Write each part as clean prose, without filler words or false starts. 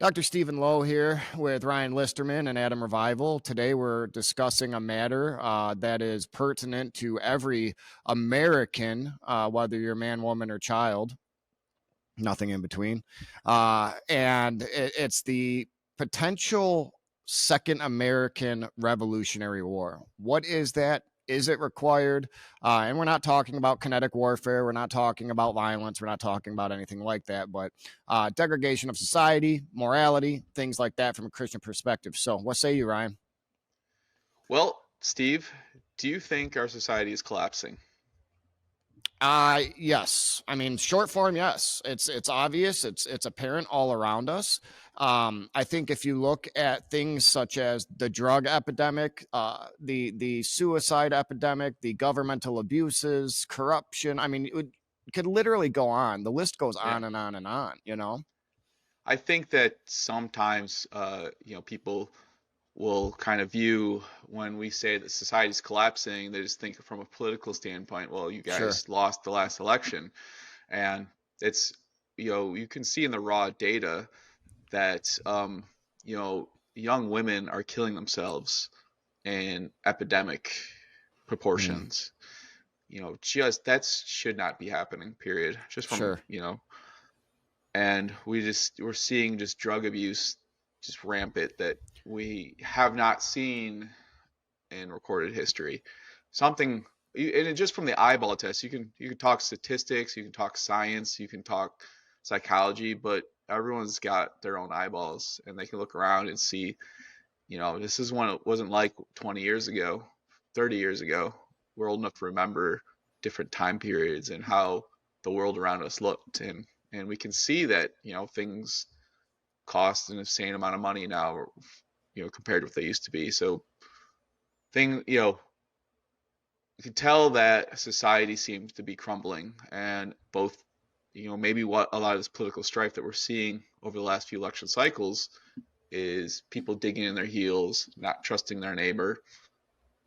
Dr. Stephen Lowe here with Ryan Listerman and Adam Revival. Today we're discussing a matter that is pertinent to every American, whether you're a man, woman, or child, nothing in between. And it's the potential Second American Revolutionary War. What is that? Is it required? And we're not talking about kinetic warfare. We're not talking about violence. We're not talking about anything like that, but degradation of society, morality, things like that from a Christian perspective. So, what say you, Ryan? Well, Steve, do you think our society is collapsing? Yes. I mean, short form, yes. It's obvious. It's apparent all around us. I think if you look at things such as the drug epidemic, the suicide epidemic, the governmental abuses, corruption. I mean, it could literally go on. The list goes Yeah. on and on and on. You know. I think that sometimes, people will kind of view when we say that society is collapsing, they just think from a political standpoint. Well, you Sure. guys lost the last election, and it's you can see in the raw data that young women are killing themselves in epidemic Mm, proportions. Just that should not be happening. Period. Just from sure. and we're seeing just drug abuse just rampant that we have not seen in recorded history. Something, just from the eyeball test, you can talk statistics, you can talk science, you can talk psychology, but everyone's got their own eyeballs and they can look around and see, this is one it wasn't like 20 years ago, 30 years ago. We're old enough to remember different time periods and how the world around us looked, and we can see that things cost an insane amount of money now, compared to what they used to be. So thing you can tell that society seems to be crumbling, and both maybe what a lot of this political strife that we're seeing over the last few election cycles is people digging in their heels, not trusting their neighbor,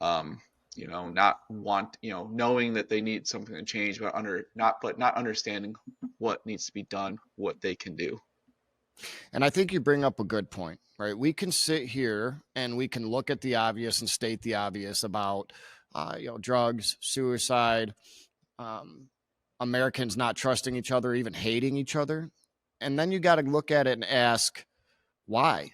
um, not knowing that they need something to change, but not understanding what needs to be done, what they can do. And I think you bring up a good point, right? We can sit here and we can look at the obvious and state the obvious about, drugs, suicide, um, Americans not trusting each other, even hating each other. And then you got to look at it and ask, why?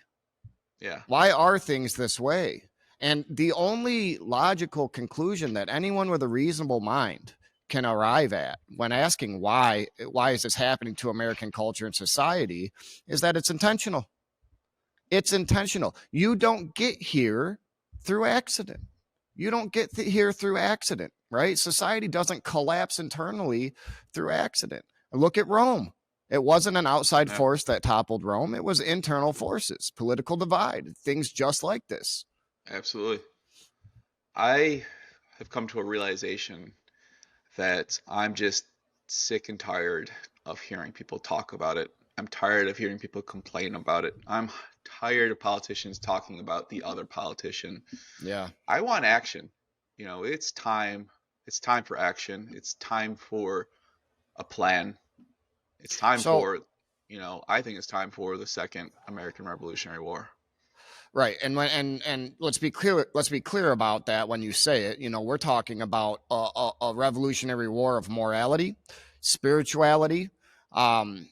Yeah. Why are things this way? And the only logical conclusion that anyone with a reasonable mind can arrive at when asking why is this happening to American culture and society is that it's intentional. It's intentional. You don't get here through accident. You don't get here through accident, right? Society doesn't collapse internally through accident. Look at Rome. It wasn't an outside Yeah, force that toppled Rome. It was internal forces, political divide, things just like this. absolutely. I have come to a realization that I'm just sick and tired of hearing people talk about it. I'm tired of hearing people complain about it. I'm tired of politicians talking about the other politician. Yeah. I want action. It's time. It's time for action. It's time for a plan. It's time So, for, I think it's time for the Second American Revolutionary War. right, and let's be clear. Let's be clear about that. When you say it, we're talking about a revolutionary war of morality, spirituality, and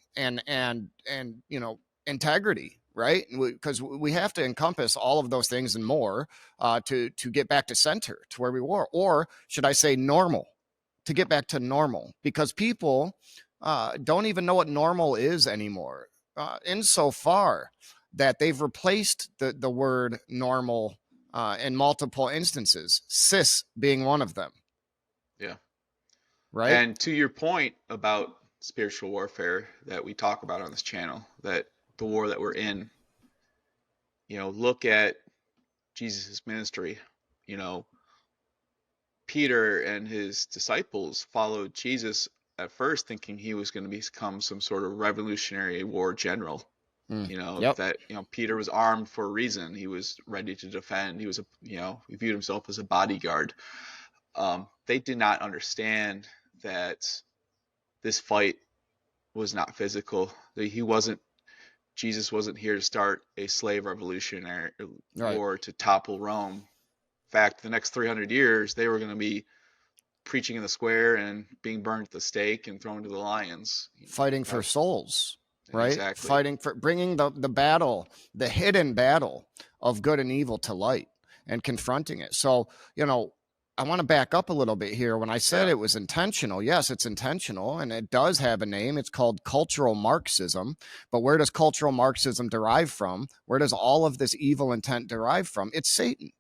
integrity. Right, because we have to encompass all of those things and more to get back to center, to where we were, or should I say, normal, to get back to normal, because people don't even know what normal is anymore. Insofar that they've replaced the word normal in multiple instances, cis being one of them, Yeah. right? And to your point about spiritual warfare that we talk about on this channel, that the war that we're in, look at Jesus' ministry. You know, Peter and his disciples followed Jesus at first thinking he was going to become some sort of revolutionary war general. Mm, yep. That, Peter was armed for a reason. He was ready to defend. He viewed himself as a bodyguard. They did not understand that this fight was not physical. That he wasn't. Jesus wasn't here to start a slave revolutionary Right. war to topple Rome. In fact, the next 300 years, they were going to be preaching in the square and being burned at the stake and thrown to the lions. Fighting That for souls, right? exactly. Fighting for bringing the battle, the hidden battle of good and evil to light and confronting it. So, I want to back up a little bit here. When I said Yeah. it was intentional, yes, it's intentional and it does have a name. It's called cultural Marxism. But where does cultural Marxism derive from? Where does all of this evil intent derive from? It's Satan.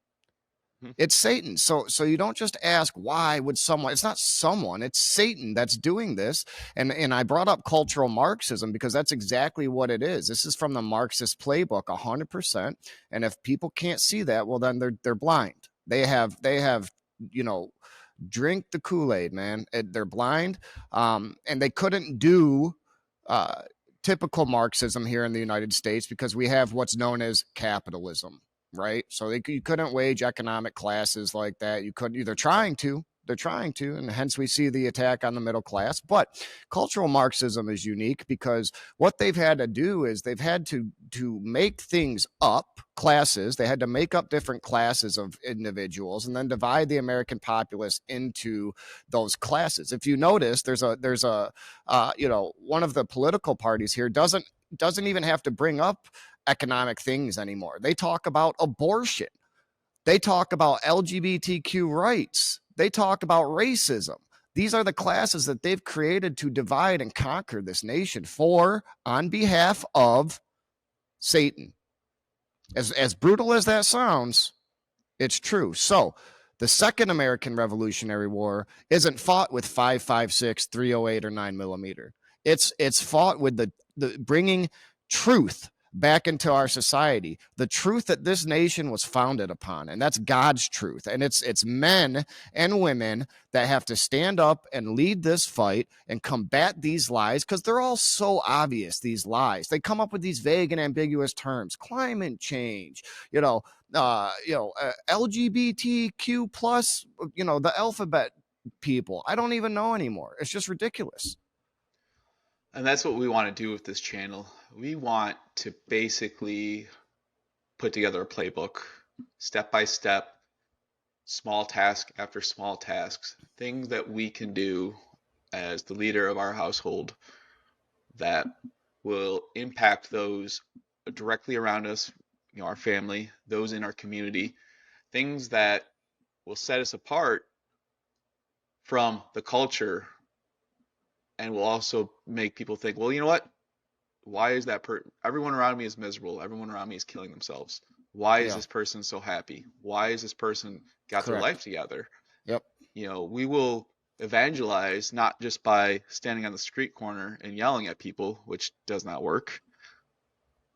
Mhm. It's Satan. So you don't just ask why would someone, it's not someone, it's Satan that's doing this. And I brought up cultural Marxism because that's exactly what it is. This is from the Marxist playbook 100%. And if people can't see that, well then they're blind. They have you know drink the Kool-Aid, man. They're blind. And they couldn't do uh typical Marxism here in the United States because we have what's known as capitalism, right? So you couldn't wage economic classes like that. You couldn't. They're trying to, and hence we see the attack on the middle class. But cultural Marxism is unique because what they've had to do is they've had to make things up classes. They had to make up different classes of individuals and then divide the American populace into those classes. If you notice, there's a one of the political parties here doesn't even have to bring up economic things anymore. They talk about abortion. They talk about LGBTQ rights. They talk about racism. These are the classes that they've created to divide and conquer this nation on behalf of Satan. As brutal as that sounds, it's true. So the Second American Revolutionary War isn't fought with 5.56, 308, or 9 millimeter. It's fought with the bringing truth back into our society, the truth that this nation was founded upon, and that's God's truth. And it's men and women that have to stand up and lead this fight and combat these lies because they're all so obvious. These lies, they come up with these vague and ambiguous terms: climate change, LGBTQ plus, the alphabet people. I don't even know anymore. It's just ridiculous. And that's what we want to do with this channel. We want to basically put together a playbook, step by step, small task after small tasks, things that we can do as the leader of our household that will impact those directly around us, our family, those in our community, things that will set us apart from the culture and will also make people think, well, you know what? Why is everyone around me is miserable? Everyone around me is killing themselves. Why is Yeah, this person so happy? Why is this person got their life correct. together? Yep. We will evangelize not just by standing on the street corner and yelling at people, which does not work.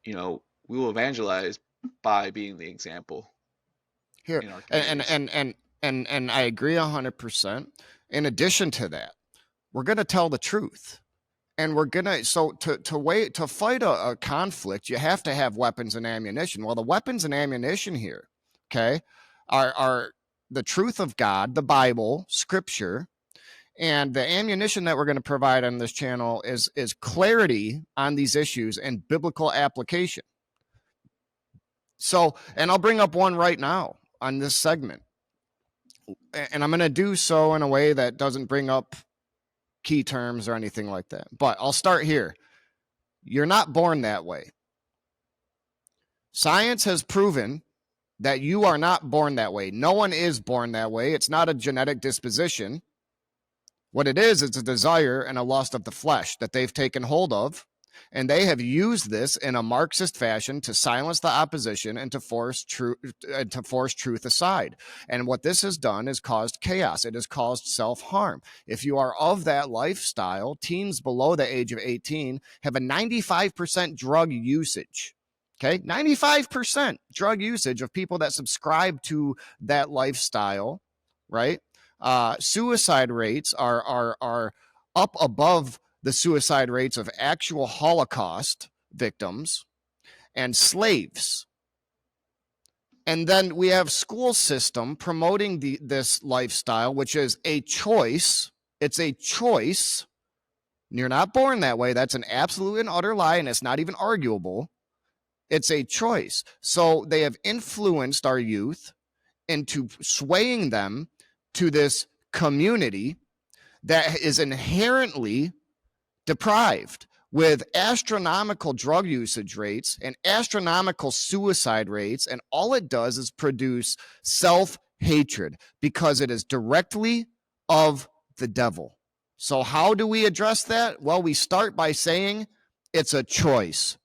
We will evangelize by being the example Here, in our and communities. and and and I agree 100%. In addition to that, we're going to tell the truth. And we're gonna to fight a conflict, you have to have weapons and ammunition. Well, the weapons and ammunition here, okay, are the truth of God, the Bible, Scripture, and the ammunition that we're going to provide on this channel is clarity on these issues and biblical application. So, and I'll bring up one right now on this segment, and I'm going to do so in a way that doesn't bring up key terms or anything like that. But I'll start here. You're not born that way. Science has proven that you are not born that way. No one is born that way. It's not a genetic disposition. What it is, it's a desire and a lust of the flesh that they've taken hold of. And they have used this in a Marxist fashion to silence the opposition and to force truth aside. And what this has done is caused chaos. It has caused self-harm. If you are of that lifestyle, teens below the age of 18 have a 95% drug usage. Okay, 95% drug usage of people that subscribe to that lifestyle, right? Suicide rates are up above the suicide rates of actual Holocaust victims and slaves. And then we have school system promoting this lifestyle, which is a choice. It's a choice. You're not born that way. That's an absolute and utter lie, and it's not even arguable. It's a choice. So they have influenced our youth into swaying them to this community that is inherently deprived, with astronomical drug usage rates and astronomical suicide rates. And all it does is produce self hatred because it is directly of the devil. So, how do we address that? Well, we start by saying it's a choice.